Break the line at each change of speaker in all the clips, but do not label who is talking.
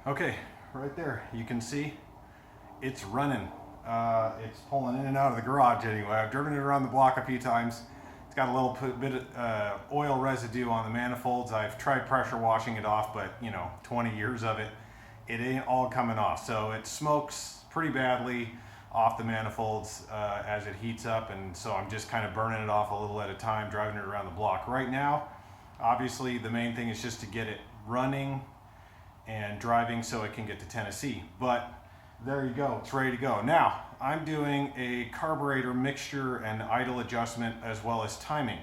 Okay, right there, you can see it's running. It's pulling in and out of the garage anyway. I've driven it around the block a few times. It's got a little bit of oil residue on the manifolds. I've tried pressure washing it off, but 20 years of it, it ain't all coming off. So it smokes pretty badly off the manifolds as it heats up, and so I'm just kind of burning it off a little at a time, driving it around the block. Right now, obviously the main thing is just to get it running and driving so it can get to Tennessee. But there you go, it's ready to go. Now, I'm doing a carburetor mixture and idle adjustment as well as timing.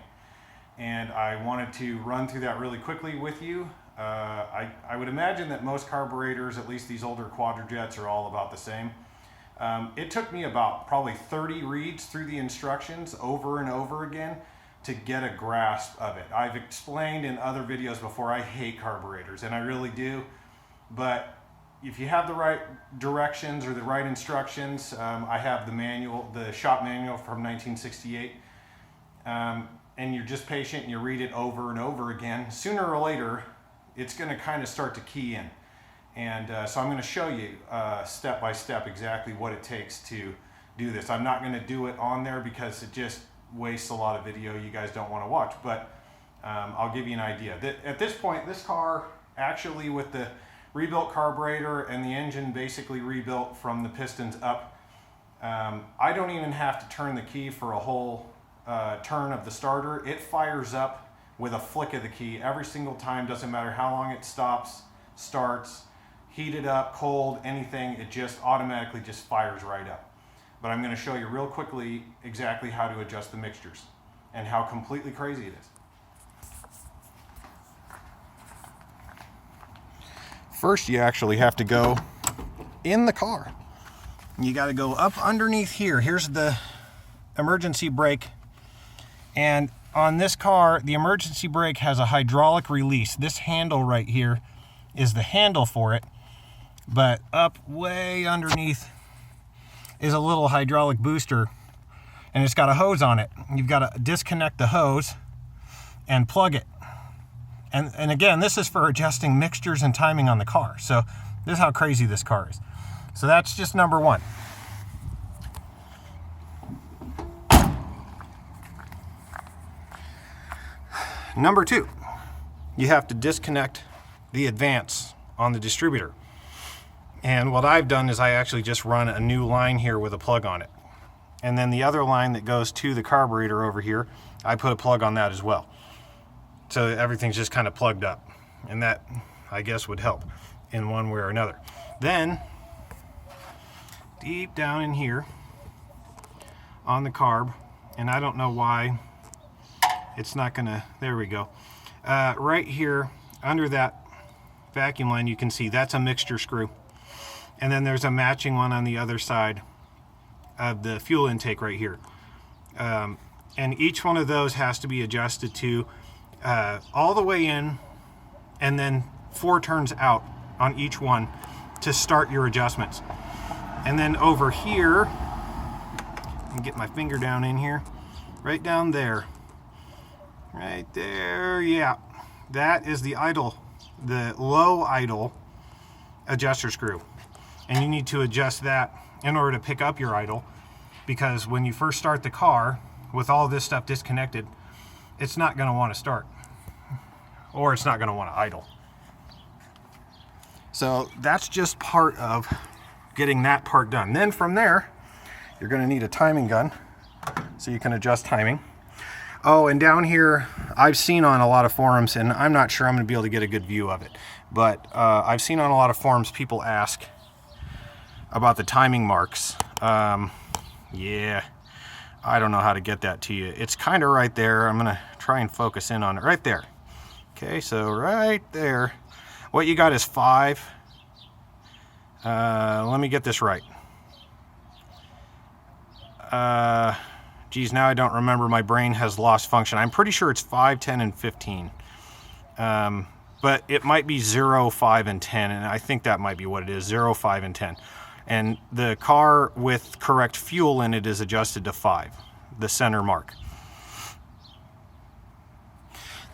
And I wanted to run through that really quickly with you. I would imagine that most carburetors, at least these older quadrajets, are all about the same. It took me about probably 30 reads through the instructions over and over again to get a grasp of it. I've explained in other videos before, I hate carburetors, and I really do. But if you have the right directions or the right instructions, I have the manual, the shop manual from 1968, and you're just patient and you read it over and over again, sooner or later, it's going to kind of start to key in. And so I'm going to show you step by step exactly what it takes to do this. I'm not going to do it on there because it just wastes a lot of video you guys don't want to watch, but I'll give you an idea. At this point, this car, actually with the rebuilt carburetor and the engine basically rebuilt from the pistons up, I don't even have to turn the key for a whole turn of the starter. It fires up with a flick of the key every single time. Doesn't matter how long it stops, starts, heated up, cold, anything, it just automatically just fires right up. But I'm going to show you real quickly exactly how to adjust the mixtures and how completely crazy it is. First, you actually have to go in the car. You got to go up underneath here. Here's the emergency brake. And on this car, the emergency brake has a hydraulic release. This handle right here is the handle for it. But up way underneath is a little hydraulic booster, and it's got a hose on it. You've got to disconnect the hose and plug it. And again, this is for adjusting mixtures and timing on the car. So this is how crazy this car is. So that's just number one. Number two, you have to disconnect the advance on the distributor. And what I've done is I actually just run a new line here with a plug on it. And then the other line that goes to the carburetor over here, I put a plug on that as well. So everything's just kind of plugged up. And that, I guess, would help in one way or another. Then, deep down in here on the carb, and I don't know why it's not gonna, there we go. Right here under that vacuum line, you can see that's a mixture screw. And then there's a matching one on the other side of the fuel intake right here. And each one of those has to be adjusted to all the way in, and then 4 turns out on each one to start your adjustments. And then over here, I can get my finger down in here, right down there. Right there, yeah. That is the idle, the low idle adjuster screw. And you need to adjust that in order to pick up your idle, because when you first start the car with all this stuff disconnected, it's not going to want to start, or it's not going to want to idle. So that's just part of getting that part done. Then from there, you're going to need a timing gun so you can adjust timing. Oh, and down here, I've seen on a lot of forums, and I'm not sure I'm going to be able to get a good view of it, but I've seen on a lot of forums people ask about the timing marks. Yeah, I don't know how to get that to you. It's kind of right there. I'm going to try and focus in on it right there. Okay, so right there. What you got is 5. Let me get this right. Geez, now I don't remember. My brain has lost function. I'm pretty sure it's 5, 10, and 15. But it might be 0, 5, and 10, and I think that might be what it is, 0, 5, and 10. And the car with correct fuel in it is adjusted to 5, the center mark.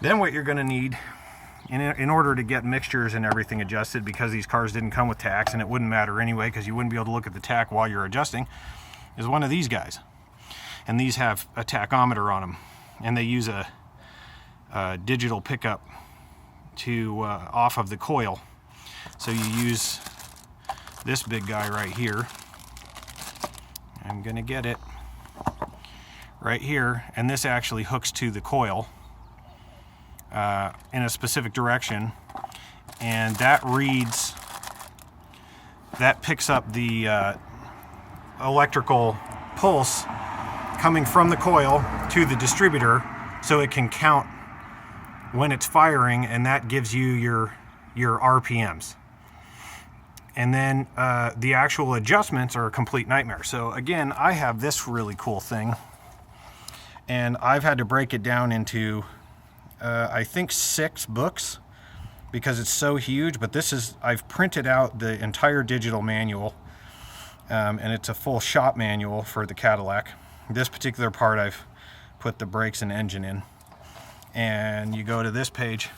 Then what you're going to need in order to get mixtures and everything adjusted, because these cars didn't come with tacks, and it wouldn't matter anyway because you wouldn't be able to look at the tack while you're adjusting, is one of these guys. And these have a tachometer on them, and they use a digital pickup to off of the coil. So you use this big guy right here. I'm gonna get it right here, and this actually hooks to the coil in a specific direction, and that picks up the electrical pulse coming from the coil to the distributor, so it can count when it's firing, and that gives you your RPMs. And then the actual adjustments are a complete nightmare. So again, I have this really cool thing, and I've had to break it down into I think 6 books because it's so huge. But I've printed out the entire digital manual, and it's a full shop manual for the Cadillac. This particular part I've put the brakes and engine in, and you go to this page,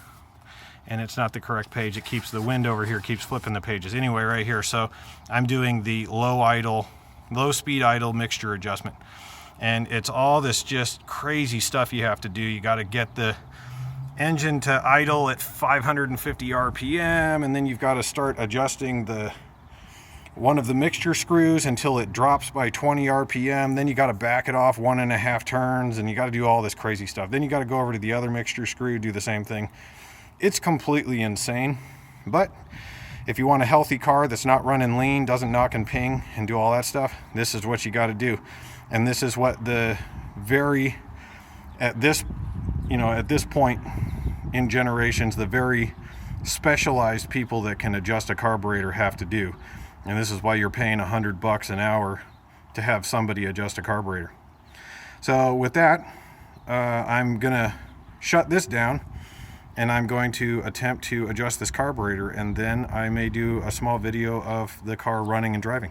and it's not the correct page. It keeps the wind over here, keeps flipping the pages. Anyway, right here, so I'm doing the low speed idle mixture adjustment. And it's all this just crazy stuff you have to do. You got to get the engine to idle at 550 RPM, and then you've got to start adjusting one of the mixture screws until it drops by 20 RPM. Then you got to back it off 1.5 turns, and you got to do all this crazy stuff. Then you got to go over to the other mixture screw, do the same thing. It's completely insane. But if you want a healthy car that's not running lean, doesn't knock and ping and do all that stuff, this is what you got to do. And this is what at this point in generations, the very specialized people that can adjust a carburetor have to do. And this is why you're paying $100 an hour to have somebody adjust a carburetor. So with that, I'm gonna shut this down, and I'm going to attempt to adjust this carburetor, and then I may do a small video of the car running and driving.